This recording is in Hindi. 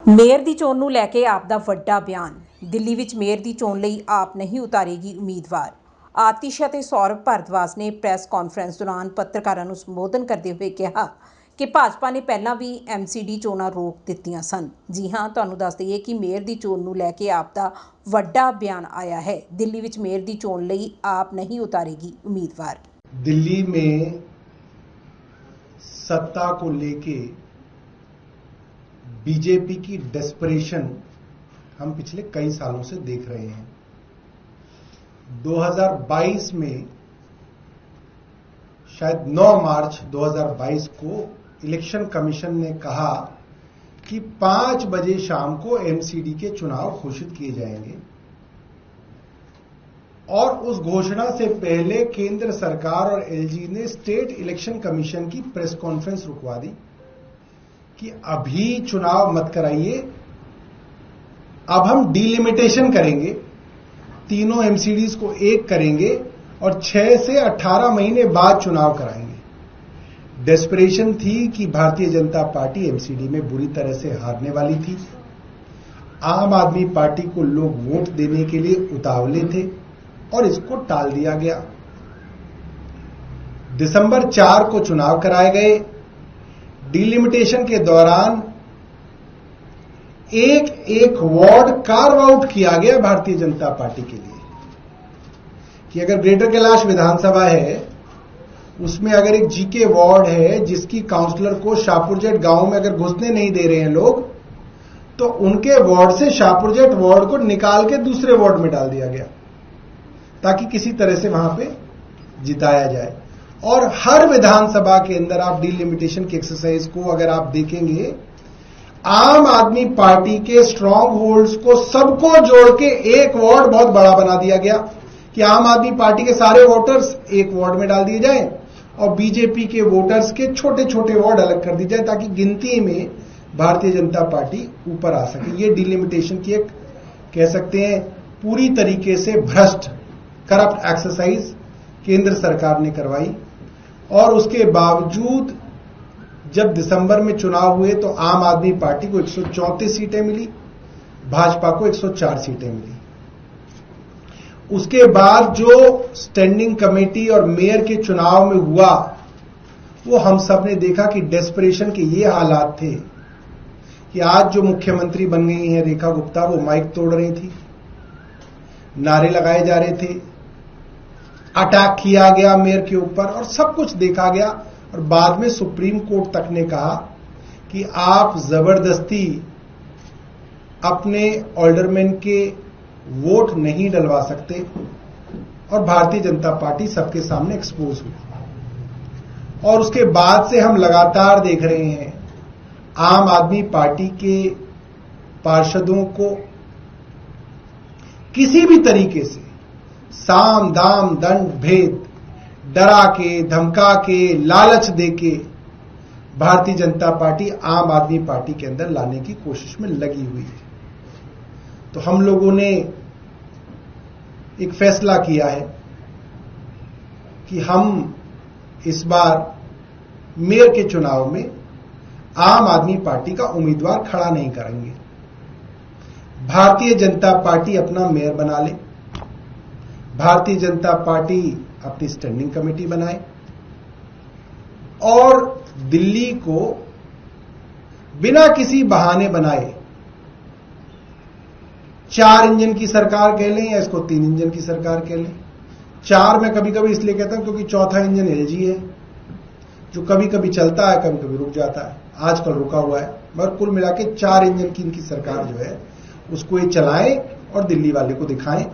ਮੇਅਰ ਦੀ ਚੋਣ ਨੂੰ ਲੈ ਕੇ ਆਪ ਦਾ ਵੱਡਾ ਬਿਆਨ। ਦਿੱਲੀ ਵਿੱਚ ਮੇਅਰ ਦੀ ਚੋਣ ਲਈ ਆਪ ਨਹੀਂ ਉਤਾਰੇਗੀ ਉਮੀਦਵਾਰ। ਆਤਿਸ਼ ਅਤੇ ਸੌਰਵ ਭਾਰਦਵਾਜ ਨੇ ਪ੍ਰੈਸ ਕਾਨਫਰੰਸ ਦੌਰਾਨ ਪੱਤਰਕਾਰਾਂ ਨੂੰ ਸੰਬੋਧਨ ਕਰਦੇ ਹੋਏ ਕਿਹਾ ਕਿ ਭਾਜਪਾ ਨੇ ਪਹਿਲਾਂ ਵੀ ਐਮਸੀਡੀ ਚੋਣਾਂ ਰੋਕ ਦਿੱਤੀਆਂ ਸਨ। ਜੀ ਹਾਂ, ਤੁਹਾਨੂੰ ਦੱਸ ਦਈਏ ਕਿ ਮੇਅਰ ਦੀ ਚੋਣ ਨੂੰ ਲੈ ਕੇ ਆਪ ਦਾ ਵੱਡਾ ਬਿਆਨ ਆਇਆ ਹੈ। ਦਿੱਲੀ ਵਿੱਚ ਮੇਅਰ ਦੀ ਚੋਣ ਲਈ ਆਪ नहीं उतारेगी उम्मीदवार। दिल्ली में सत्ता को लेके बीजेपी की डेस्परेशन हम पिछले कई सालों से देख रहे हैं। 2022 में शायद 9 मार्च 2022 को इलेक्शन कमीशन ने कहा कि 5 बजे शाम को एमसीडी के चुनाव घोषित किए जाएंगे और उस घोषणा से पहले केंद्र सरकार और एलजी ने स्टेट इलेक्शन कमीशन की प्रेस कॉन्फ्रेंस रुकवा दी कि अभी चुनाव मत कराइए, अब हम डिलिमिटेशन करेंगे, तीनों एमसीडीज को एक करेंगे और 6 से 18 महीने बाद चुनाव कराएंगे। डेस्परेशन थी कि भारतीय जनता पार्टी एमसीडी में बुरी तरह से हारने वाली थी। आम आदमी पार्टी को लोग वोट देने के लिए उतावले थे और इसको टाल दिया गया। दिसंबर 4 को चुनाव कराए गए। डिलिमिटेशन के दौरान एक एक वार्ड कार्व आउट किया गया भारतीय जनता पार्टी के लिए कि अगर ग्रेटर कैलाश विधानसभा है, उसमें अगर एक जीके वार्ड है जिसकी काउंसलर को शाहपुरजेट गांव में अगर घुसने नहीं दे रहे हैं लोग, तो उनके वार्ड से शाहपुरजेट वार्ड को निकाल के दूसरे वार्ड में डाल दिया गया ताकि किसी तरह से वहां पे जिताया जाए। और हर विधानसभा के अंदर आप डिलिमिटेशन की एक्सरसाइज को अगर आप देखेंगे, आम आदमी पार्टी के स्ट्रांग होल्ड्स को सबको जोड़ के एक वार्ड बहुत बड़ा बना दिया गया कि आम आदमी पार्टी के सारे वोटर्स एक वार्ड में डाल दिए जाएं और बीजेपी के वोटर्स के छोटे छोटे वार्ड अलग कर दिए जाए ताकि गिनती में भारतीय जनता पार्टी ऊपर आ सके। ये डिलिमिटेशन की एक कह सकते हैं पूरी तरीके से भ्रष्ट करप्ट एक्सरसाइज केंद्र सरकार ने करवाई। और उसके बावजूद जब दिसंबर में चुनाव हुए तो आम आदमी पार्टी को 134 सीटें मिली, भाजपा को 104 सीटें मिली। उसके बाद जो स्टैंडिंग कमेटी और मेयर के चुनाव में हुआ, वो हम सब ने देखा कि डेस्परेशन के ये हालात थे कि आज जो मुख्यमंत्री बन गई हैं रेखा गुप्ता, वो माइक तोड़ रही थी, नारे लगाए जा रहे थे, अटैक किया गया मेयर के ऊपर और सब कुछ देखा गया। और बाद में सुप्रीम कोर्ट तक ने कहा कि आप जबरदस्ती अपने ऑल्डरमैन के वोट नहीं डलवा सकते और भारतीय जनता पार्टी सबके सामने एक्सपोज हुई। और उसके बाद से हम लगातार देख रहे हैं आम आदमी पार्टी के पार्षदों को किसी भी तरीके से साम दाम दंड भेद डरा के धमका के लालच देके भारतीय जनता पार्टी आम आदमी पार्टी के अंदर लाने की कोशिश में लगी हुई है। तो हम लोगों ने एक फैसला किया है कि हम इस बार मेयर के चुनाव में आम आदमी पार्टी का उम्मीदवार खड़ा नहीं करेंगे। भारतीय जनता पार्टी अपना मेयर बना ले, भारतीय जनता पार्टी अपनी स्टैंडिंग कमेटी बनाए और दिल्ली को बिना किसी बहाने बनाए 4 इंजन की सरकार कह लें या इसको 3 इंजन की सरकार कह लें। 4 में कभी कभी इसलिए कहता हूं क्योंकि चौथा इंजन एलजी है जो कभी कभी चलता है, कभी कभी रुक जाता है, आजकल रुका हुआ है, मगर कुल मिला के 4 इंजन की इनकी सरकार जो है उसको ये चलाएं और दिल्ली वाले को दिखाएं